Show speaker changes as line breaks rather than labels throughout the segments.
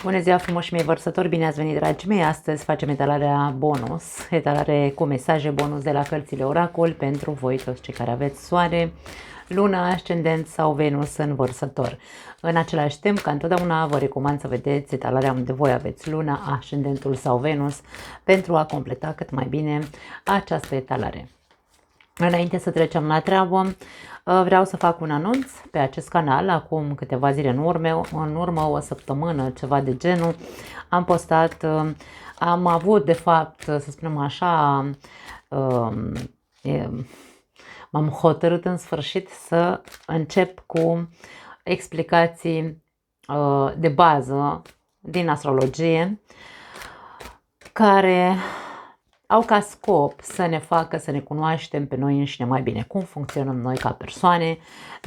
Bună ziua frumoși mei vărsători, bine ați venit dragii mei. Astăzi facem etalarea bonus, etalare cu mesaje bonus de la cărțile Oracol pentru voi toți cei care aveți soare, luna, ascendent sau Venus în vărsător. În același timp, ca întotdeauna, vă recomand să vedeți etalarea unde voi aveți luna, ascendentul sau Venus pentru a completa cât mai bine această etalare. Înainte să trecem la treabă, vreau să fac un anunț pe acest canal. Acum câteva zile în urmă, o săptămână, ceva de genul, am postat, am avut de fapt, să spunem așa, m-am hotărât în sfârșit să încep cu explicații de bază din astrologie, care au ca scop să ne facă să ne cunoaștem pe noi înșine mai bine, cum funcționăm noi ca persoane,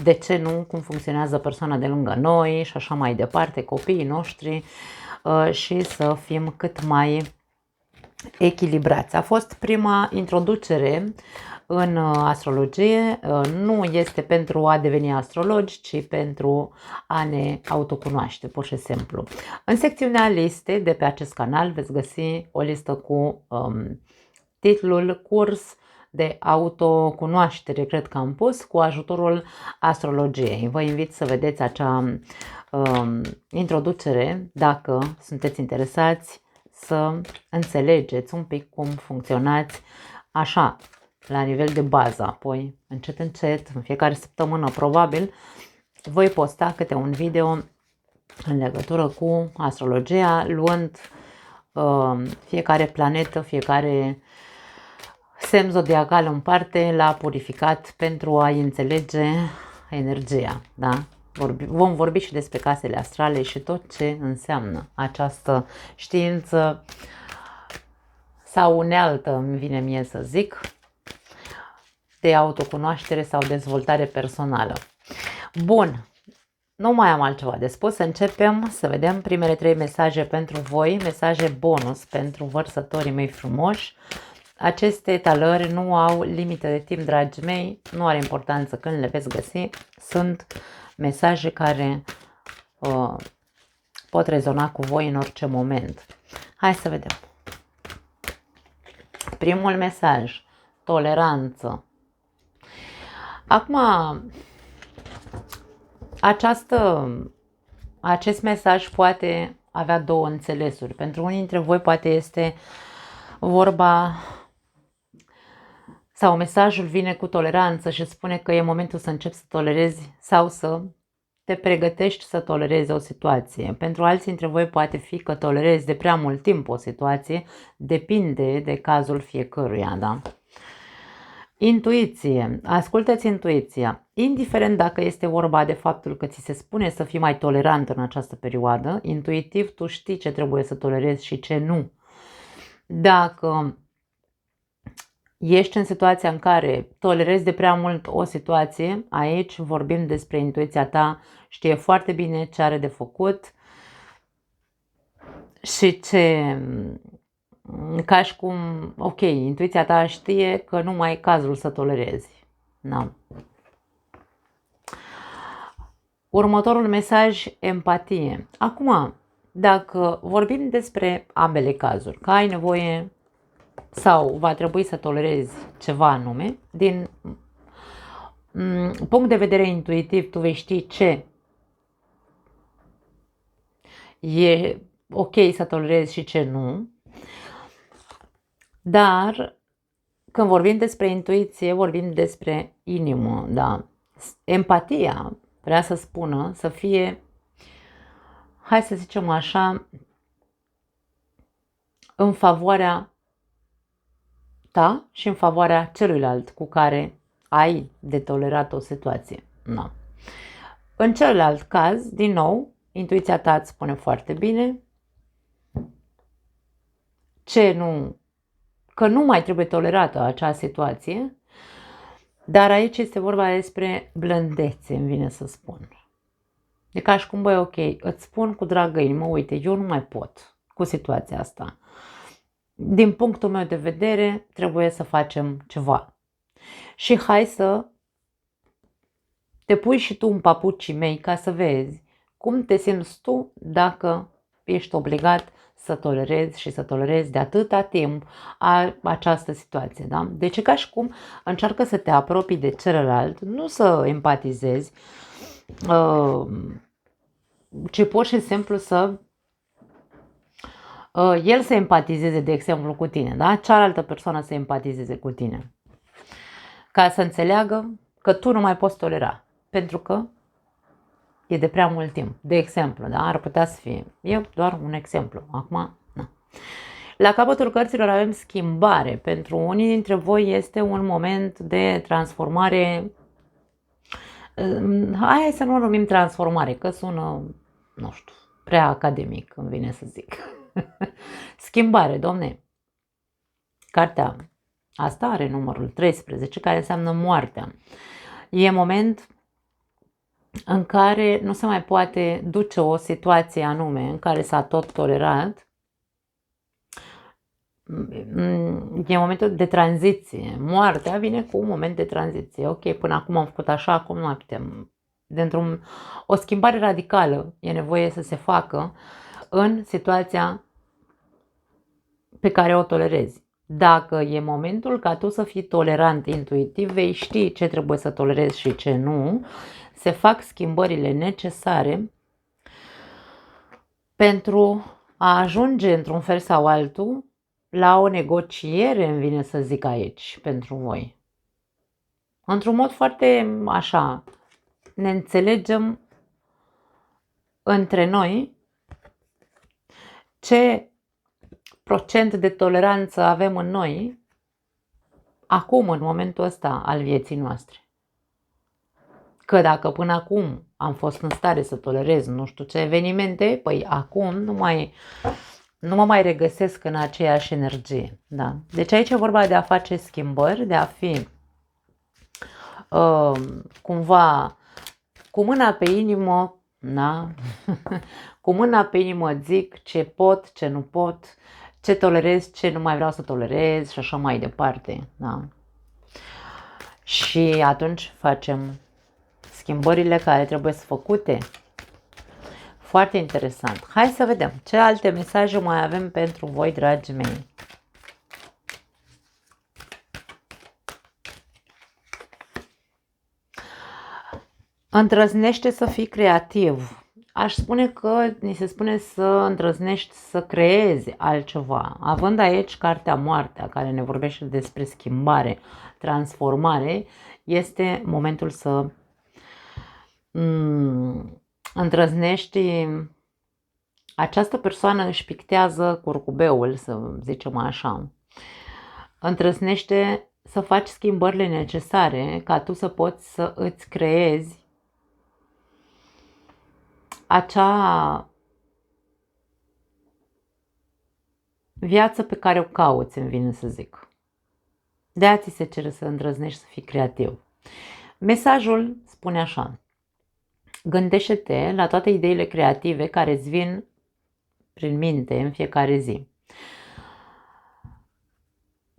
de ce nu, cum funcționează persoana de lângă noi și așa mai departe, copiii noștri, și să fim cât mai echilibrați. A fost prima introducere în astrologie, nu este pentru a deveni astrologi, ci pentru a ne autocunoaște, pur și simplu. În secțiunea liste de pe acest canal veți găsi o listă cu titlul Curs de autocunoaștere, cred că am pus, cu ajutorul astrologiei. Vă invit să vedeți acea introducere dacă sunteți interesați să înțelegeți un pic cum funcționați așa, la nivel de bază. Apoi, încet, încet, în fiecare săptămână, probabil, voi posta câte un video în legătură cu astrologia, luând fiecare planetă, fiecare semn zodiacal în parte, l-a purificat pentru a înțelege energia. Da? Vom vorbi și despre casele astrale și tot ce înseamnă această știință sau unealtă, îmi vine mie să zic, de autocunoaștere sau dezvoltare personală. Bun, nu mai am altceva de spus, să începem să vedem primele 3 mesaje pentru voi, mesaje bonus pentru vărsătorii mei frumoși. Aceste etalări nu au limită de timp, dragii mei, nu are importanță când le veți găsi, sunt mesaje care pot rezona cu voi în orice moment. Hai să vedem. Primul mesaj, toleranță. Acum, acest mesaj poate avea două înțelesuri. Pentru unii dintre voi poate este vorba sau mesajul vine cu toleranță și spune că e momentul să începi să tolerezi sau să te pregătești să tolerezi o situație. Pentru alții dintre voi poate fi că tolerezi de prea mult timp o situație, depinde de cazul fiecăruia, da? Intuiție. Ascultă-ți intuiția. Indiferent dacă este vorba de faptul că ți se spune să fii mai tolerant în această perioadă, intuitiv tu știi ce trebuie să tolerezi și ce nu. Dacă ești în situația în care tolerezi de prea mult o situație, aici vorbim despre intuiția ta, știe foarte bine ce are de făcut și ce, ca și cum, ok, intuiția ta știe că nu mai e cazul să tolerezi. Da. Următorul mesaj, empatie. Acum, dacă vorbim despre ambele cazuri, că ai nevoie sau va trebui să tolerezi ceva anume, din punct de vedere intuitiv, tu vei ști ce e ok să tolerezi și ce nu, dar când vorbim despre intuiție, vorbim despre inimă, da? Empatia vrea să spună să fie, hai să zicem așa, în favoarea ta și în favoarea celuilalt cu care ai de tolerat o situație. Da. În celălalt caz, din nou, intuiția ta îți spune foarte bine că nu mai trebuie tolerată acea situație, dar aici este vorba despre blândețe, îmi vine să spun. E ca și cum, băi, ok, îți spun cu dragă inimă, uite, eu nu mai pot cu situația asta. Din punctul meu de vedere, trebuie să facem ceva. Și hai să te pui și tu în papucii mei ca să vezi cum te simți tu dacă ești obligat să tolerezi și să tolerezi de atâta timp această situație. Da? Deci e ca și cum încearcă să te apropii de celălalt, nu să empatizezi, ci pur și simplu să el să empatizeze, de exemplu, cu tine, da? Cealaltă persoană să empatizeze cu tine, ca să înțeleagă că tu nu mai poți tolera, pentru că e de prea mult timp. De exemplu, da? Ar putea să fie. E doar un exemplu. Acum, na. La capătul cărților avem schimbare. Pentru unii dintre voi este un moment de transformare. Hai să nu o numim transformare, că sună, nu știu, prea academic, îmi vine să zic. Schimbare, domne. Cartea asta are numărul 13, care înseamnă moartea. E moment în care nu se mai poate duce o situație anume în care s-a tot tolerat. E momentul de tranziție. Moartea vine cu un moment de tranziție. Ok, până acum am făcut așa, acum nu mai putem. O schimbare radicală e nevoie să se facă în situația pe care o tolerezi. Dacă e momentul ca tu să fii tolerant intuitiv, vei ști ce trebuie să tolerezi și ce nu, se fac schimbările necesare pentru a ajunge într-un fel sau altul la o negociere, îmi vine să zic aici, pentru voi. Într-un mod foarte așa, ne înțelegem între noi ce procent de toleranță avem în noi acum, în momentul ăsta al vieții noastre. Că dacă până acum am fost în stare să tolerez nu știu ce evenimente, păi acum nu mă mai regăsesc în aceeași energie. Da? Deci aici e vorba de a face schimbări, de a fi cumva cu mâna pe inimă, da? Cu mâna pe inimă zic ce pot, ce nu pot, ce tolerez, ce nu mai vreau să tolerez și așa mai departe. Da? Și atunci facem schimbările care trebuie să făcute. Foarte interesant. Hai să vedem ce alte mesaje mai avem pentru voi, dragii mei. Îndrăznește să fii creativ. Aș spune că ni se spune să îndrăznești să creezi altceva. Având aici cartea Moartea, care ne vorbește despre schimbare, transformare, este momentul să îndrăznești. Această persoană își pictează curcubeul, să zicem așa. Îndrăznește să faci schimbările necesare ca tu să poți să îți creezi acea viață pe care o cauți, îmi vine să zic. De-aia ți se cere să îndrăznești să fii creativ. Mesajul spune așa: gândește-te la toate ideile creative care îți vin prin minte în fiecare zi.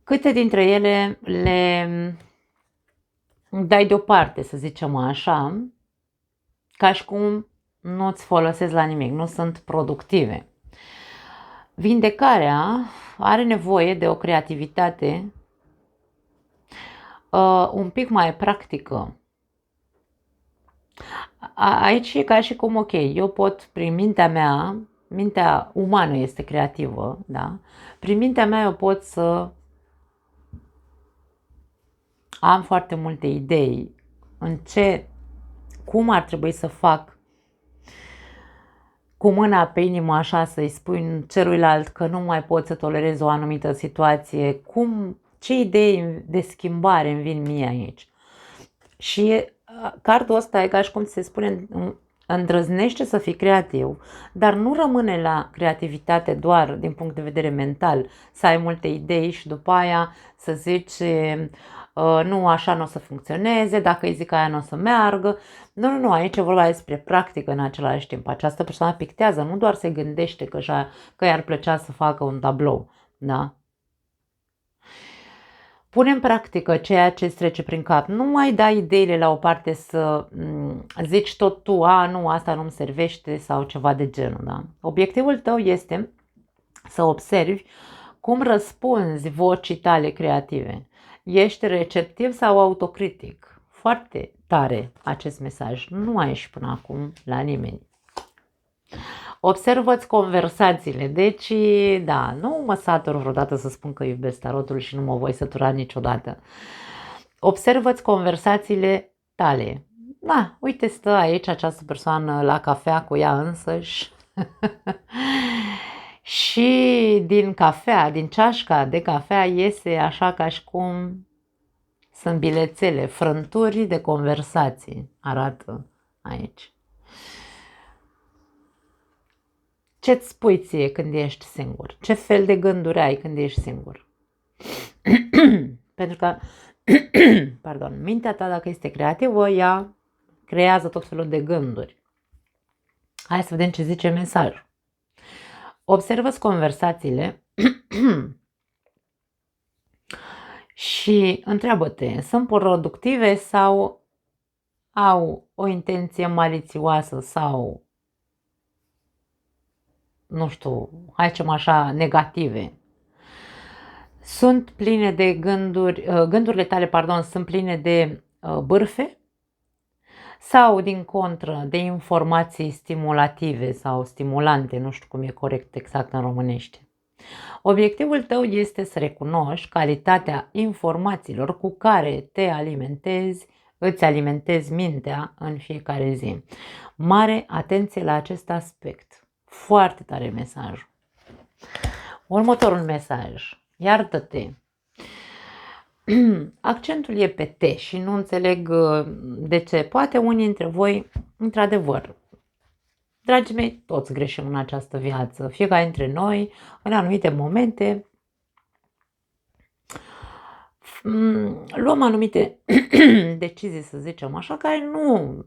Câte dintre ele le dai deoparte, să zicem așa, ca și cum nu îți folosesc la nimic, nu sunt productive. Vindecarea are nevoie de o creativitate un pic mai practică. Aici e ca și cum, ok, eu pot, prin mintea umană este creativă, da? Prin mintea mea eu pot să am foarte multe idei în cum ar trebui să fac cu mâna pe inimă așa, să-i spui celuilalt că nu mai pot să tolerez o anumită situație, ce idei de schimbare îmi vin mie aici. Și cardul ăsta e ca și cum se spune, îndrăznește să fii creativ, dar nu rămâne la creativitate doar din punct de vedere mental, să ai multe idei și după aia să zici nu, așa nu o să funcționeze, dacă îi zic aia nu o să meargă. Nu, aici e vorba despre practică în același timp. Această persoană pictează, nu doar se gândește că i-ar plăcea să facă un tablou, da? Pune în practică ceea ce îți trece prin cap. Nu mai dai ideile la o parte să zici tot tu, nu, asta nu-mi servește sau ceva de genul. Da? Obiectivul tău este să observi cum răspunzi vocii tale creative. Ești receptiv sau autocritic? Foarte tare acest mesaj. Nu ai ieșit până acum la nimeni. Observă-ți conversațiile. Deci, da, nu mă satur vreodată să spun că iubesc tarotul și nu mă voi sătura niciodată. Observă-ți conversațiile tale. Da, uite, stă aici această persoană la cafea cu ea însăși. Și din cafea, din ceașca de cafea iese așa ca și cum sunt bilețele, frânturi de conversații, arată aici. Ce-ți spui ție când ești singur? Ce fel de gânduri ai când ești singur? Pentru că, pardon, mintea ta, dacă este creativă, ea creează tot felul de gânduri. Hai să vedem ce zice mesajul. Observă-ți conversațiile și întreabă-te, sunt productive sau au o intenție malițioasă sau, nu știu, hai zicem așa, negative. Sunt pline de gânduri, gândurile tale, pardon, sunt pline de bârfe sau, din contră, de informații stimulative sau stimulante, nu știu cum e corect exact în românește. Obiectivul tău este să recunoști calitatea informațiilor cu care îți alimentezi mintea în fiecare zi. Mare atenție la acest aspect. Foarte tare mesaj. Următorul mesaj. Iartă-te. Accentul e pe te și nu înțeleg de ce. Poate unii dintre voi, într-adevăr, dragii mei, toți greșim în această viață. Fiecare dintre noi, în anumite momente, luăm anumite decizii, să zicem așa, care nu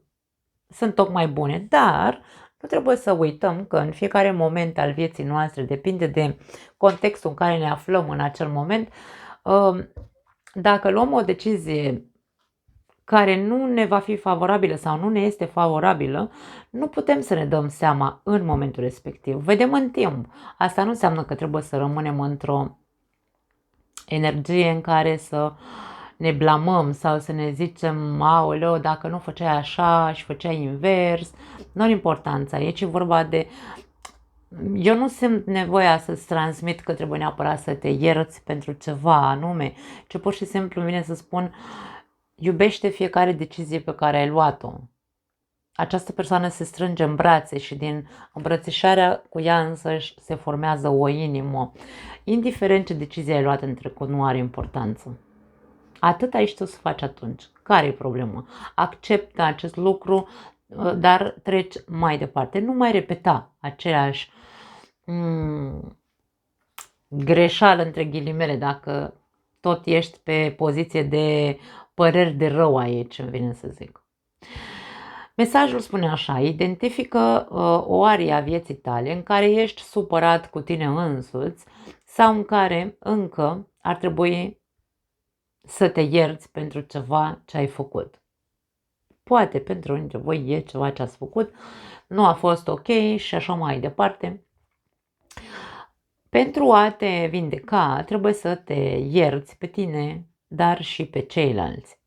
sunt tocmai bune, dar nu trebuie să uităm că în fiecare moment al vieții noastre, depinde de contextul în care ne aflăm în acel moment, dacă luăm o decizie care nu ne va fi favorabilă sau nu ne este favorabilă, nu putem să ne dăm seama în momentul respectiv. Vedem în timp. Asta nu înseamnă că trebuie să rămânem într-o energie în care să ne blamăm sau să ne zicem, aoleo, dacă nu făceai așa și făceai invers. Nu are importanța aici, e vorba de... Eu nu simt nevoia să-ți transmit că trebuie neapărat să te ierți pentru ceva anume, ci pur și simplu vine să spun, iubește fiecare decizie pe care ai luat-o. Această persoană se strânge în brațe și din îmbrățișarea cu ea însăși se formează o inimă. Indiferent ce decizie ai luat în trecut, nu are importanță. Atât ai știut să faci atunci. Care e problema? Acceptă acest lucru, dar treci mai departe. Nu mai repeta aceleași greșeală între ghilimele, dacă tot ești pe poziție de păreri de rău aici, îmi vine să zic. Mesajul spune așa, identifică o arie a vieții tale în care ești supărat cu tine însuți sau în care încă ar trebui să te ierți pentru ceva ce ai făcut. Poate pentru unii dintre voi e ceva ce ați făcut, nu a fost ok și așa mai departe. Pentru a te vindeca, trebuie să te ierți pe tine, dar și pe ceilalți.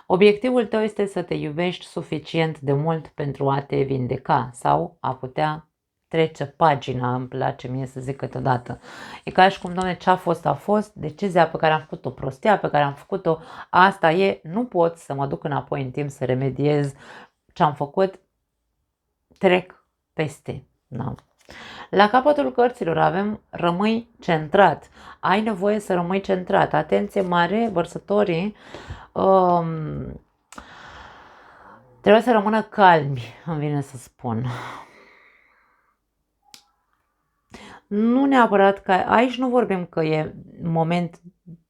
Obiectivul tău este să te iubești suficient de mult pentru a te vindeca sau a putea trece pagina, îmi place mie să zic câteodată. E ca și cum, doamne, ce a fost, decizia pe care am făcut-o, prostia pe care am făcut-o, asta e, nu pot să mă duc înapoi în timp să remediez ce am făcut, trec peste. Da. La capătul cărților avem rămâi centrat. Ai nevoie să rămâi centrat. Atenție mare, vărsătorii, trebuie să rămână calmi, îmi vine să spun. Nu neapărat că aici nu vorbim că e moment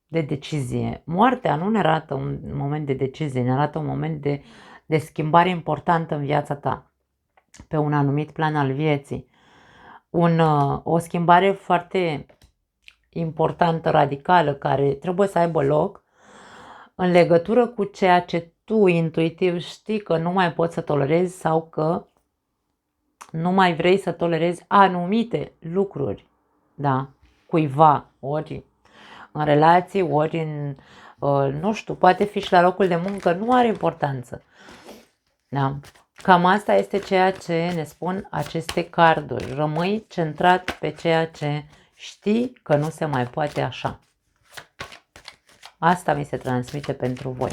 de decizie. Moartea nu ne arată un moment de decizie, ne arată un moment de schimbare importantă în viața ta, pe un anumit plan al vieții. O schimbare foarte importantă, radicală, care trebuie să aibă loc în legătură cu ceea ce tu intuitiv știi că nu mai poți să tolerezi sau că nu mai vrei să tolerezi anumite lucruri, da, cuiva, ori în relații, ori în, nu știu, poate fi și la locul de muncă, nu are importanță. Da. Cam asta este ceea ce ne spun aceste carduri. Rămâi centrat pe ceea ce știi că nu se mai poate așa. Asta mi se transmite pentru voi.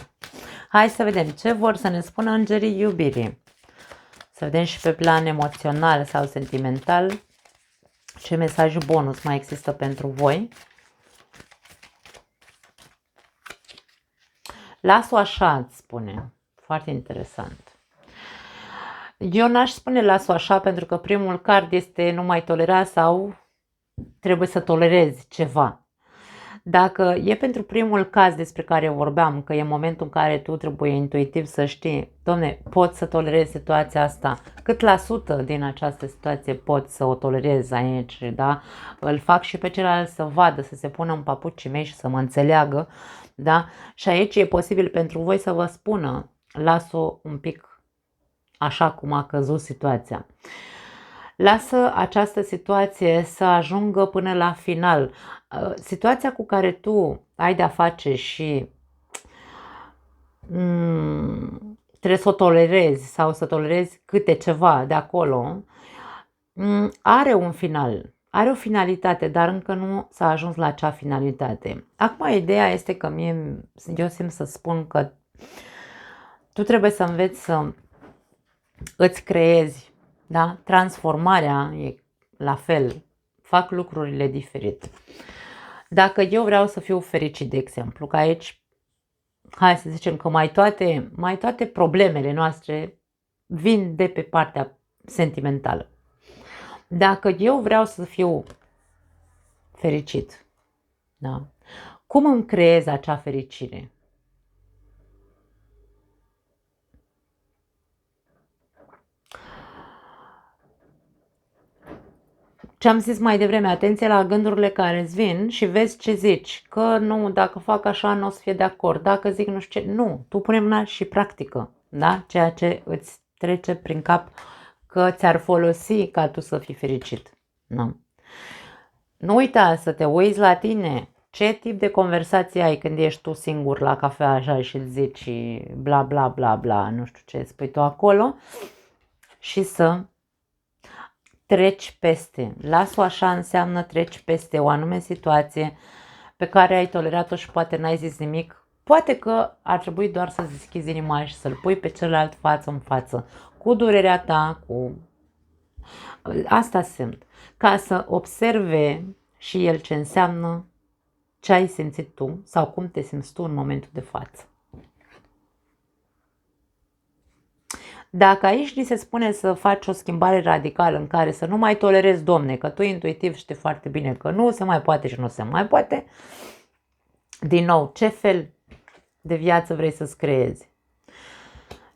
Hai să vedem ce vor să ne spună îngerii iubirii. Să vedem și pe plan emoțional sau sentimental ce mesaj bonus mai există pentru voi. Las-o așa, îți spune. Foarte interesant. Eu n-aș spune las-o așa pentru că primul card este nu mai tolera sau trebuie să tolerezi ceva. Dacă e pentru primul caz despre care vorbeam, că e momentul în care tu trebuie intuitiv să știi, domne, pot să tolerez situația asta, cât la sută din această situație pot să o tolerez aici, da? Îl fac și pe celălalt să vadă, să se pună în papucii mei și să mă înțeleagă, da? Și aici e posibil pentru voi să vă spună, las-o un pic așa cum a căzut situația. Lasă această situație să ajungă până la final. Situația cu care tu ai de-a face și trebuie să o tolerezi sau să tolerezi câte ceva de acolo, are un final, are o finalitate, dar încă nu s-a ajuns la acea finalitate. Acum ideea este că eu simt să spun că tu trebuie să înveți să îți creezi, da? Transformarea e la fel, fac lucrurile diferit. Dacă eu vreau să fiu fericit, de exemplu, că aici, hai să zicem că mai toate problemele noastre vin de pe partea sentimentală. Dacă eu vreau să fiu fericit, da? Cum îmi creez acea fericire? Ce am zis mai devreme, atenție la gândurile care îți vin și vezi ce zici. Că nu, dacă fac așa nu o să fie de acord, dacă zic nu știu ce. Nu, tu pune mâna și practică, da? Ceea ce îți trece prin cap că ți-ar folosi ca tu să fii fericit. Nu. Nu uita să te uiți la tine. Ce tip de conversație ai când ești tu singur la cafea așa și îți zici bla bla bla bla, nu știu ce spui tu acolo și să treci peste. Las-o așa înseamnă treci peste o anume situație pe care ai tolerat-o și poate n-ai zis nimic. Poate că ar trebui doar să deschizi inima și să-l pui pe celălalt față în față, cu durerea ta, cu... Asta simt. Ca să observe și el ce înseamnă ce ai simțit tu sau cum te simți tu în momentul de față. Dacă aici ni se spune să faci o schimbare radicală în care să nu mai tolerezi, domne, că tu intuitiv știi foarte bine că nu se mai poate și nu se mai poate, din nou, ce fel de viață vrei să-ți creezi?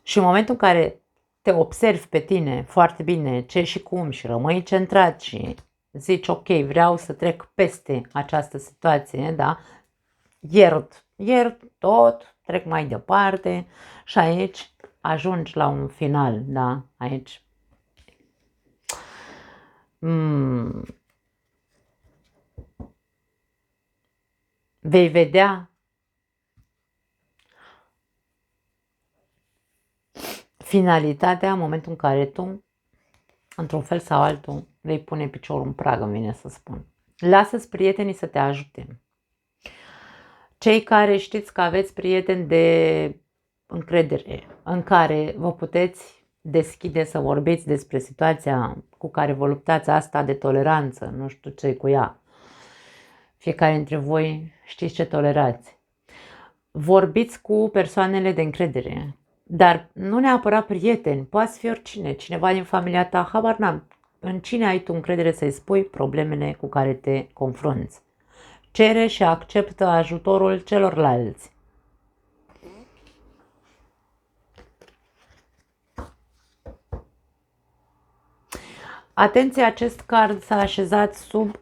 Și în momentul în care te observi pe tine foarte bine ce și cum și rămâi centrat și zici, ok, vreau să trec peste această situație, da? Iert tot, trec mai departe și aici ajungi la un final, da? Aici vei vedea finalitatea în momentul în care tu, într-un fel sau altul, vei pune piciorul în prag, îmi vine să spun. Lasă-ți prietenii să te ajute. Cei care știți că aveți prieteni de încredere, în care vă puteți deschide să vorbiți despre situația cu care vă luptați, asta de toleranță, nu știu ce cu ea. Fiecare dintre voi știți ce tolerați. Vorbiți cu persoanele de încredere, dar nu neapărat prieteni, poate fi oricine, cineva din familia ta, habar n-am. În cine ai tu încredere să-i spui problemele cu care te confrunți. Cere și acceptă ajutorul celorlalți. Atenție, acest card s-a așezat sub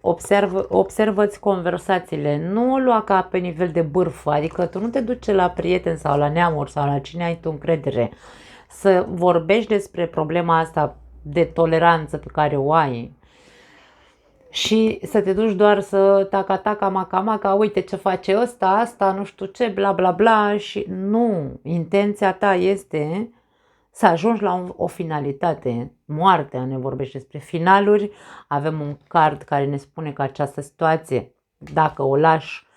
observă-ți conversațiile. Nu o lua ca pe nivel de bârfă, adică tu nu te duci la prieteni sau la neamuri sau la cine ai tu încredere să vorbești despre problema asta de toleranță pe care o ai și să te duci doar să taca, maca, uite ce face ăsta, asta, nu știu ce, bla, bla, bla și nu, intenția ta este să ajungi la o finalitate. Moartea ne vorbește despre finaluri. Avem un card care ne spune că această situație, dacă o lași,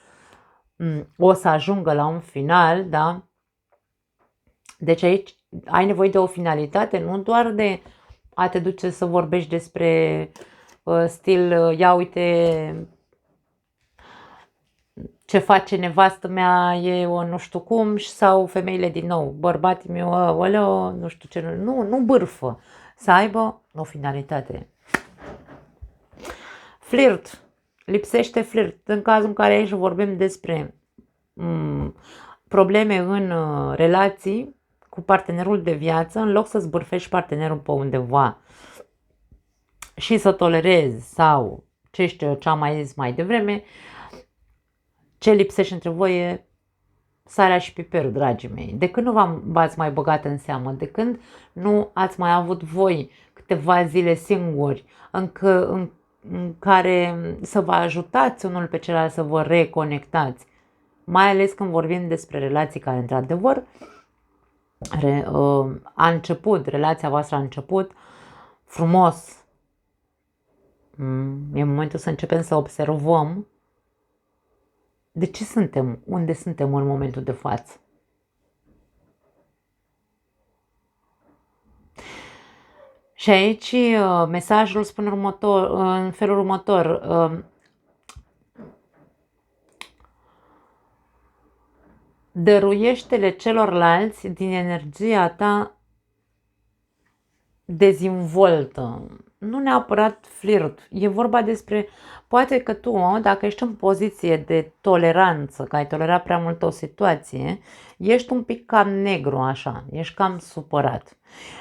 o să ajungă la un final, da? Deci aici ai nevoie de o finalitate, nu doar de a te duce să vorbești despre stil, ia uite ce face nevastă mea, e o nu știu cum, sau femeile din nou, bărbații meu, oleo, nu știu ce, nu bârfă, să aibă o finalitate. Flirt, lipsește flirt, în cazul în care aici vorbim despre probleme în relații cu partenerul de viață, în loc să-ți bârfești partenerul pe undeva și să tolerezi sau ce știu eu, ce am mai zis mai devreme, ce lipsește între voi e sarea și piperul, dragii mei. De când nu v-ați mai băgat în seamă, de când nu ați mai avut voi câteva zile singuri în care să vă ajutați unul pe celălalt să vă reconectați, mai ales când vorbim despre relații care într-adevăr a început, relația voastră a început frumos. E momentul să începem să observăm de ce suntem, unde suntem în momentul de față. Și aici mesajul spune în felul următor. Dăruiește-le celorlalți din energia ta dezvoltă. Nu neapărat flirt. E vorba despre, poate că tu, dacă ești în poziție de toleranță, că ai tolerat prea mult o situație, ești un pic cam negru așa, ești cam supărat.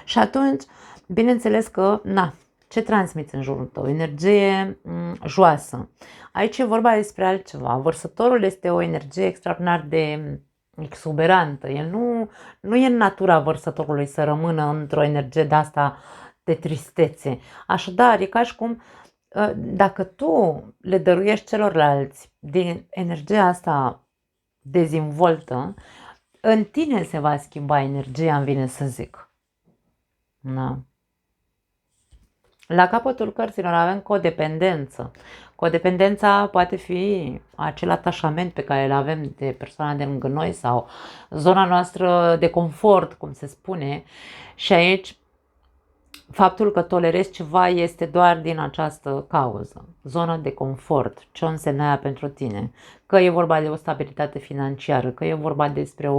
Și atunci, bineînțeles că, ce transmiți în jurul tău? Energie joasă. Aici e vorba despre altceva. Vărsătorul este o energie extraordinar de exuberantă. El nu e în natura vărsătorului să rămână într-o energie de asta de tristețe. Așadar, e ca și cum dacă tu le dăruiești celorlalți din energia asta dezvoltă, în tine se va schimba energia, îmi vine să zic. Da. La capătul cărților avem codependență. Codependența poate fi acel atașament pe care îl avem de persoana de lângă noi sau zona noastră de confort, cum se spune. Și aici faptul că tolerezi ceva este doar din această cauză. Zona de confort. Ce o însemna ea pentru tine? Că e vorba de o stabilitate financiară, că e vorba despre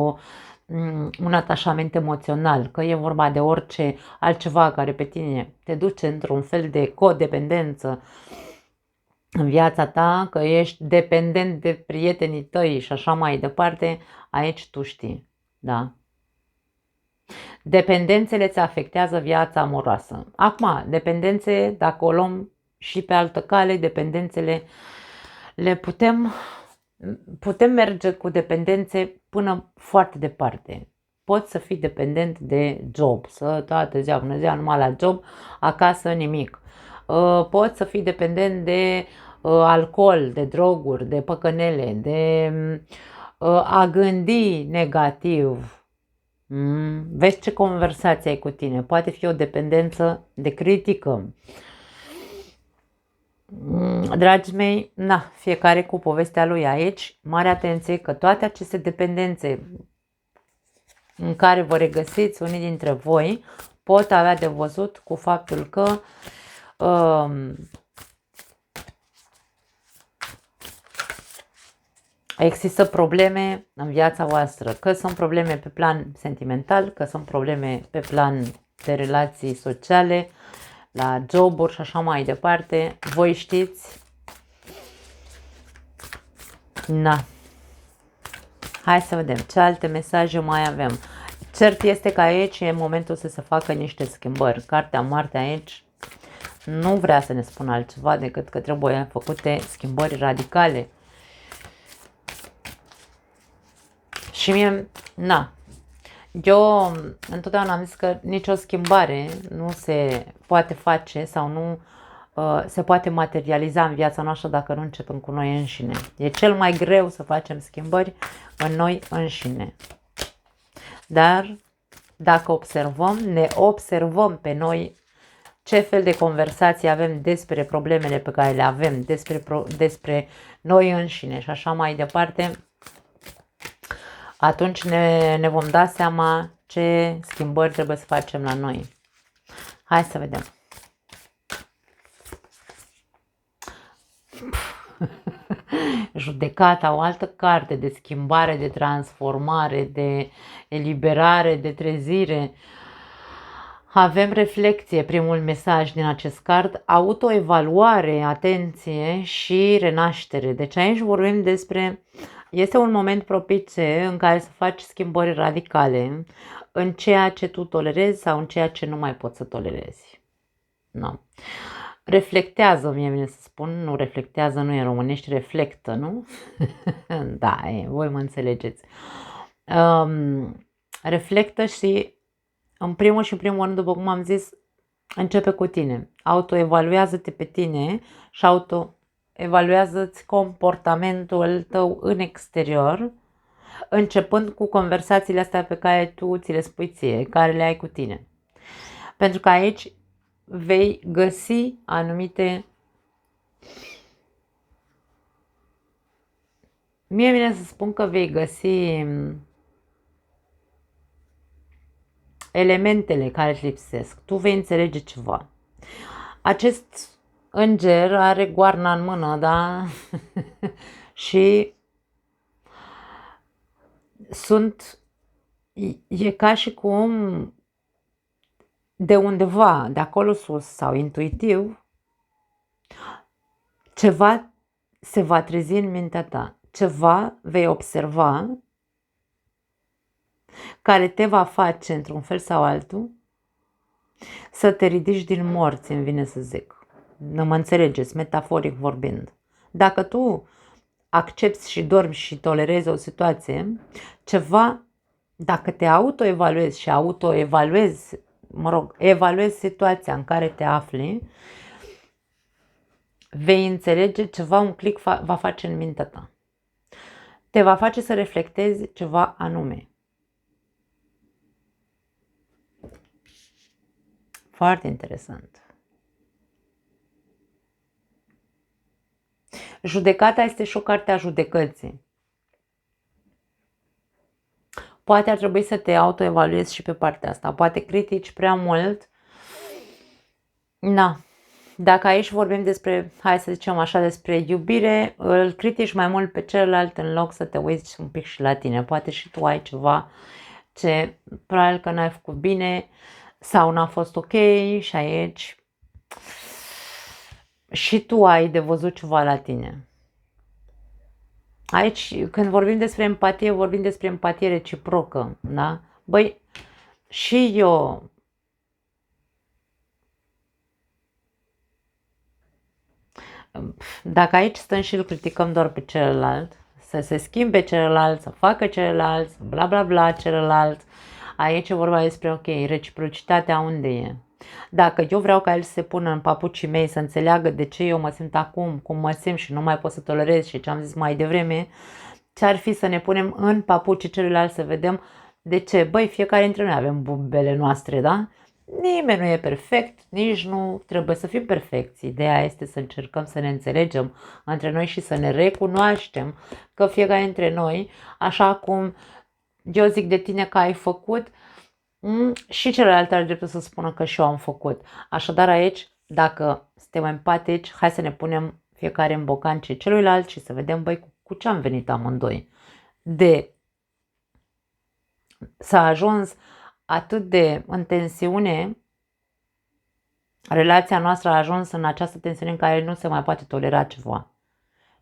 un atașament emoțional, că e vorba de orice altceva care pe tine te duce într-un fel de codependență în viața ta, că ești dependent de prietenii tăi și așa mai departe, aici tu știi, da? Dependențele îți afectează viața amoroasă. Acum, dependențe, dacă o luăm și pe altă cale, dependențele le putem merge cu dependențe până foarte departe. Poți să fii dependent de job, să toată ziua, până ziua numai la job, acasă nimic. Poți să fii dependent de alcool, de droguri, de păcănele, de a gândi negativ. Vezi ce conversație ai cu tine. Poate fi o dependență de critică. Dragii mei, fiecare cu povestea lui aici. Mare atenție că toate aceste dependențe în care vă regăsiți unii dintre voi pot avea de văzut cu faptul că există probleme în viața voastră, că sunt probleme pe plan sentimental, că sunt probleme pe plan de relații sociale, la joburi și așa mai departe. Voi știți? Hai să vedem ce alte mesaje mai avem. Cert este că aici e momentul să se facă niște schimbări. Cartea Moarte aici nu vrea să ne spună altceva decât că trebuie făcute schimbări radicale. Și mie, eu întotdeauna am zis că nicio schimbare nu se poate face sau nu se poate materializa în viața noastră dacă nu începem cu noi înșine. E cel mai greu să facem schimbări în noi înșine. Dar dacă observăm, ne observăm pe noi ce fel de conversații avem despre problemele pe care le avem, despre noi înșine și așa mai departe, atunci ne vom da seama ce schimbări trebuie să facem la noi. Hai să vedem. Judecata, o altă carte de schimbare, de transformare, de eliberare, de trezire. Avem reflecție, primul mesaj din acest card, autoevaluare, atenție și renaștere. Deci aici vorbim despre, este un moment propice în care să faci schimbări radicale în ceea ce tu tolerezi sau în ceea ce nu mai poți să tolerezi. No. Reflectează, mie vine să spun, nu reflectează, nu e românești, reflectă, nu? Da, voi mă înțelegeți. Reflectă și, în primul și în primul rând, după cum am zis, începe cu tine. Autoevaluează-te pe tine și autoevaluează-ți comportamentul tău în exterior, începând cu conversațiile astea pe care tu ți le spui ție, care le ai cu tine. Pentru că aici vei găsi anumite... Mie vine să spun că vei găsi elementele care îți lipsesc. Tu vei înțelege ceva. Acest înger are goarna în mână, da? Și e ca și cum de undeva, de acolo sus sau intuitiv, ceva se va trezi în mintea ta. Ceva vei observa care te va face, într-un fel sau altul, să te ridici din morți, îmi vine să zic. Nu mă înțelegeți, metaforic vorbind. Dacă tu accepti și dormi și tolerezi o situație, ceva, dacă te autoevaluezi și evaluezi situația în care te afli, vei înțelege ceva, un click va face în mintea ta. Te va face să reflectezi ceva anume. Foarte interesant. Judecata este și o carte a judecății. Poate ar trebui să te autoevaluezi și pe partea asta. Poate critici prea mult. Dacă aici vorbim despre, hai să zicem așa, despre iubire, îl critici mai mult pe celălalt în loc să te uiți un pic și la tine. Poate și tu ai ceva ce probabil că n-ai făcut bine sau n-a fost ok și aici și tu ai de văzut ceva la tine. Aici, când vorbim despre empatie, vorbim despre empatie reciprocă, da? Băi, și eu dacă aici stăm și îl criticăm doar pe celălalt, să se schimbe celălalt, să facă celălalt, bla bla bla celălalt, aici e vorba despre, ok, reciprocitatea unde e? Dacă eu vreau ca el să se pună în papucii mei, să înțeleagă de ce eu mă simt acum, cum mă simt și nu mai pot să tolerez și ce am zis mai devreme, ce-ar fi să ne punem în papucii celuilalt să vedem de ce? Băi, fiecare dintre noi avem bubele noastre, da? Nimeni nu e perfect, nici nu trebuie să fim perfecți. Ideea este să încercăm să ne înțelegem între noi și să ne recunoaștem că fiecare dintre noi, așa cum eu zic de tine că ai făcut, și celălalt are dreptul să spună că și eu am făcut. Așadar aici, dacă suntem empatici, hai să ne punem fiecare în bocancii celuilalt și să vedem, băi, cu ce am venit amândoi. S-a ajuns atât de în tensiune, relația noastră a ajuns în această tensiune în care nu se mai poate tolera ceva.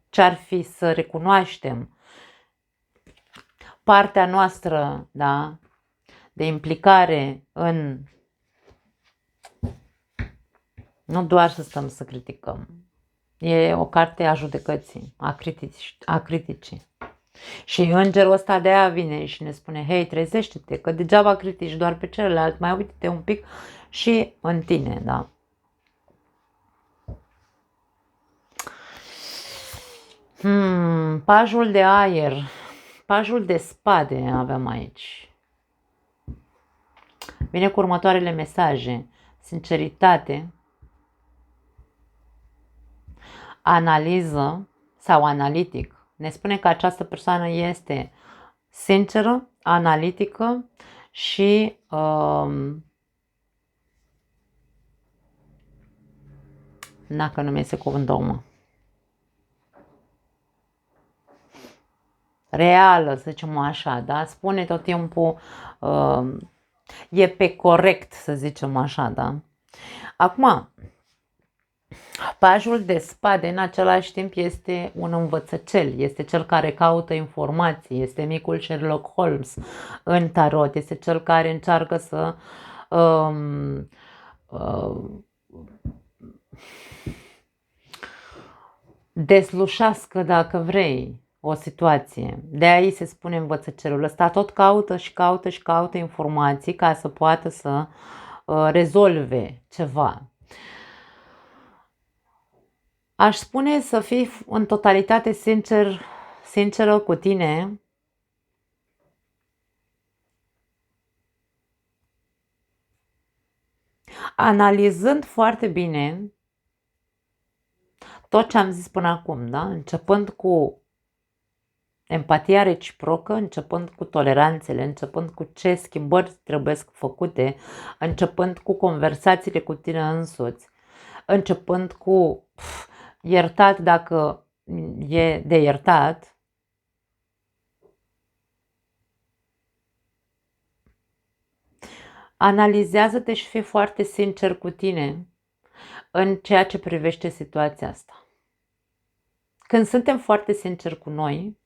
Ce-ar fi să recunoaștem partea noastră, da, de implicare în Nu doar să stăm să criticăm. E o carte a judecății, a criticii. Și îngerul ăsta de aia vine și ne spune, hei, trezește-te, că degeaba critici doar pe celălalt, mai uite-te un pic și în tine, da? Pajul de aer, pajul de spade avem aici. Vine cu următoarele mesaje. Sinceritate, analiză sau analitic. Ne spune că această persoană este sinceră, analitică și dacă nu mi-este cuvântul, mă. Reală, să zicem așa, da? Spune tot timpul, e pe corect, să zicem așa, da? Acum, pajul de spade în același timp este un învățăcel, este cel care caută informații, este micul Sherlock Holmes în tarot, este cel care încearcă să deslușească, dacă vrei, o situație. De aici se spune învățăcelul ăsta, tot caută și caută și caută informații ca să poată să rezolve ceva. Aș spune să fii în totalitate sinceră cu tine, analizând foarte bine tot ce am zis până acum, da? Începând cu empatia reciprocă, începând cu toleranțele, începând cu ce schimbări trebuie făcute, începând cu conversațiile cu tine însuți, începând cu iertat dacă e de iertat, analizează-te și fii foarte sincer cu tine în ceea ce privește situația asta. Când suntem foarte sinceri cu noi,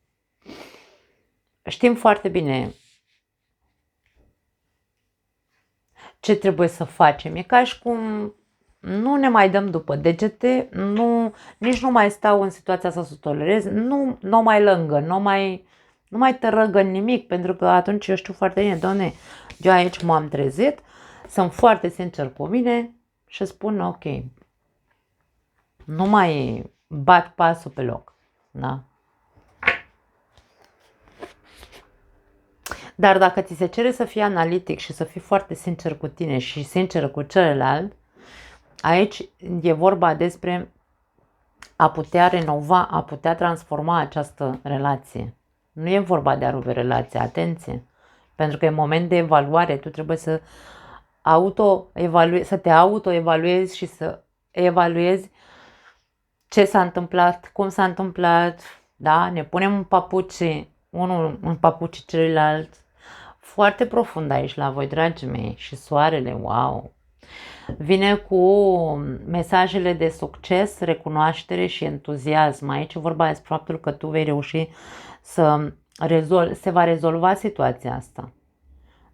știm foarte bine ce trebuie să facem. E ca și cum nu ne mai dăm după degete, nici nu mai stau în situația asta să tolerez, nu mai lângă, nu mai tărăgă nimic, pentru că atunci eu știu foarte bine, Doamne, eu aici m-am trezit, sunt foarte sincer cu mine și spun ok, nu mai bat pasul pe loc, da? Dar dacă ți se cere să fii analitic și să fii foarte sincer cu tine și sincer cu celălalt, aici e vorba despre a putea renova, a putea transforma această relație. Nu e vorba de a rupe relația, atenție. Pentru că în moment de evaluare tu trebuie să te autoevaluezi și să evaluezi ce s-a întâmplat, cum s-a întâmplat, da? Ne punem în papucii, unul în papucii celuilalt. Foarte profund aici la voi, dragii mei, și soarele, wow! Vine cu mesajele de succes, recunoaștere și entuziasm. Aici e vorba despre faptul că tu vei reuși se va rezolva situația asta.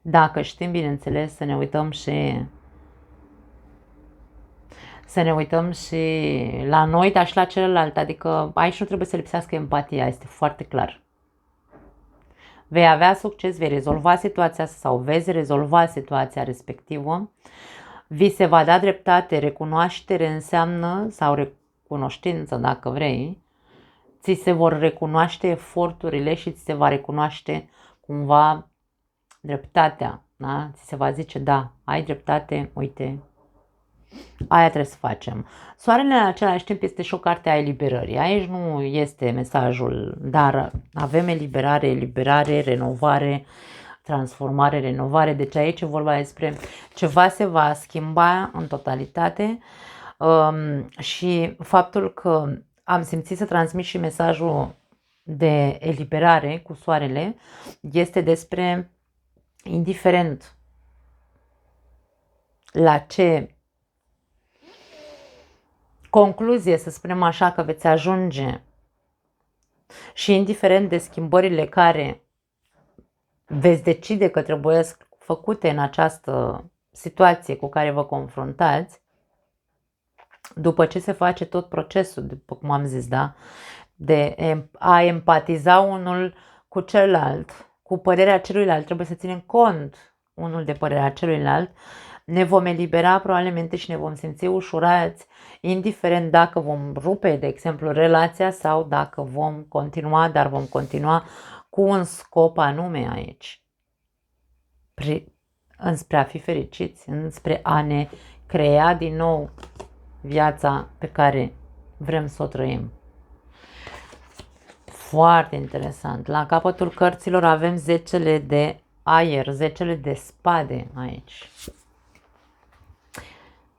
Dacă știm, bineînțeles, să ne uităm și la noi, dar și la celălalt. Adică aici nu trebuie să lipsească empatia, este foarte clar. Vei avea succes, vei rezolva situația asta sau vezi rezolva situația respectivă. Vi se va da dreptate, recunoaștere înseamnă, sau recunoștință dacă vrei, ți se vor recunoaște eforturile și ți se va recunoaște cumva dreptatea, da? Ți se va zice, da, ai dreptate, uite, aia trebuie să facem. Soarele în același timp este și o carte a eliberării. Aici nu este mesajul, dar avem eliberare, renovare, transformare, renovare. Deci aici e vorba despre ceva se va schimba în totalitate și faptul că am simțit să transmit și mesajul de eliberare cu soarele este despre, indiferent la ce concluzie, să spunem așa, că veți ajunge și indiferent de schimbările care veți decide că trebuie făcute în această situație cu care vă confruntați, după ce se face tot procesul, după cum am zis, da, de a empatiza unul cu celălalt, cu părerea celuilalt, trebuie să ținem cont unul de părerea celuilalt, ne vom elibera probablemente și ne vom simți ușurați, indiferent dacă vom rupe, de exemplu, relația sau dacă vom continua, dar vom continua cu un scop anume aici, înspre a fi fericiți, înspre a ne crea din nou viața pe care vrem să o trăim. Foarte interesant. La capătul cărților avem 10 de aer, 10 de spade aici.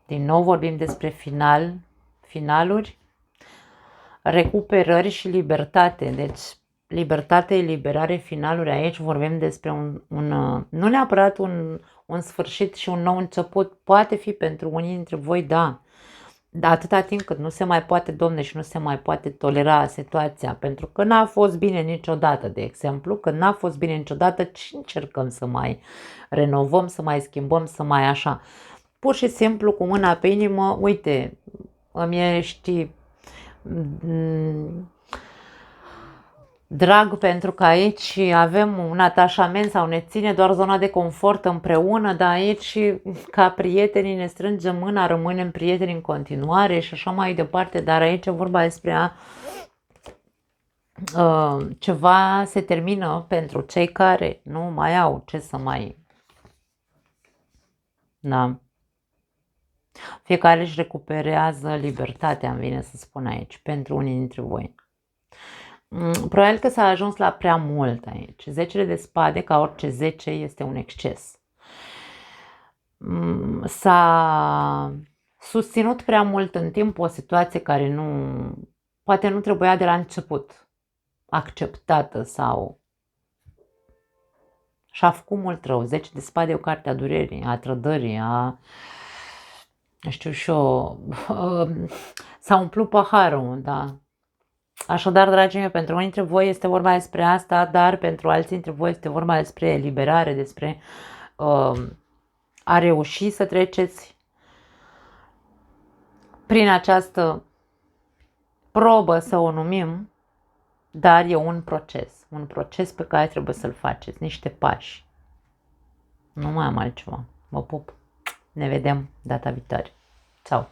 Din nou vorbim despre finaluri, recuperări și libertate. Deci libertate, eliberare, finaluri. Aici vorbim despre nu neapărat un sfârșit și un nou început. Poate fi pentru unii dintre voi, da. Dar atâta timp cât nu se mai poate, Domne, și nu se mai poate tolera situația, pentru că n-a fost bine niciodată, de exemplu, că n-a fost bine niciodată, ce încercăm să mai renovăm, să mai schimbăm, să mai așa. Pur și simplu, cu mâna pe inimă, uite, îmi ești drag pentru că aici avem un atașament sau ne ține doar zona de confort împreună, dar aici ca prieteni ne strângem mâna, rămânem prieteni în continuare și așa mai departe, dar aici e vorba despre ceva se termină pentru cei care nu mai au ce să mai... Da. Fiecare își recuperează libertatea, îmi vine să spun aici, pentru unii dintre voi. Probabil că s-a ajuns la prea mult aici. 10 de spade, ca orice 10, este un exces. S-a susținut prea mult în timp o situație care poate nu trebuia de la început acceptată sau și-a făcut mult rău. 10 de spade e o carte a durerii, a trădării, știu și eu, s-a umplut paharul, da. Așadar, dragii mei, pentru unii dintre voi este vorba despre asta, dar pentru alții dintre voi este vorba despre eliberare, despre a reuși să treceți prin această probă, să o numim, dar e un proces pe care trebuie să-l faceți, niște pași. Nu mai am altceva. Vă pup. Ne vedem data viitoare. Ciao.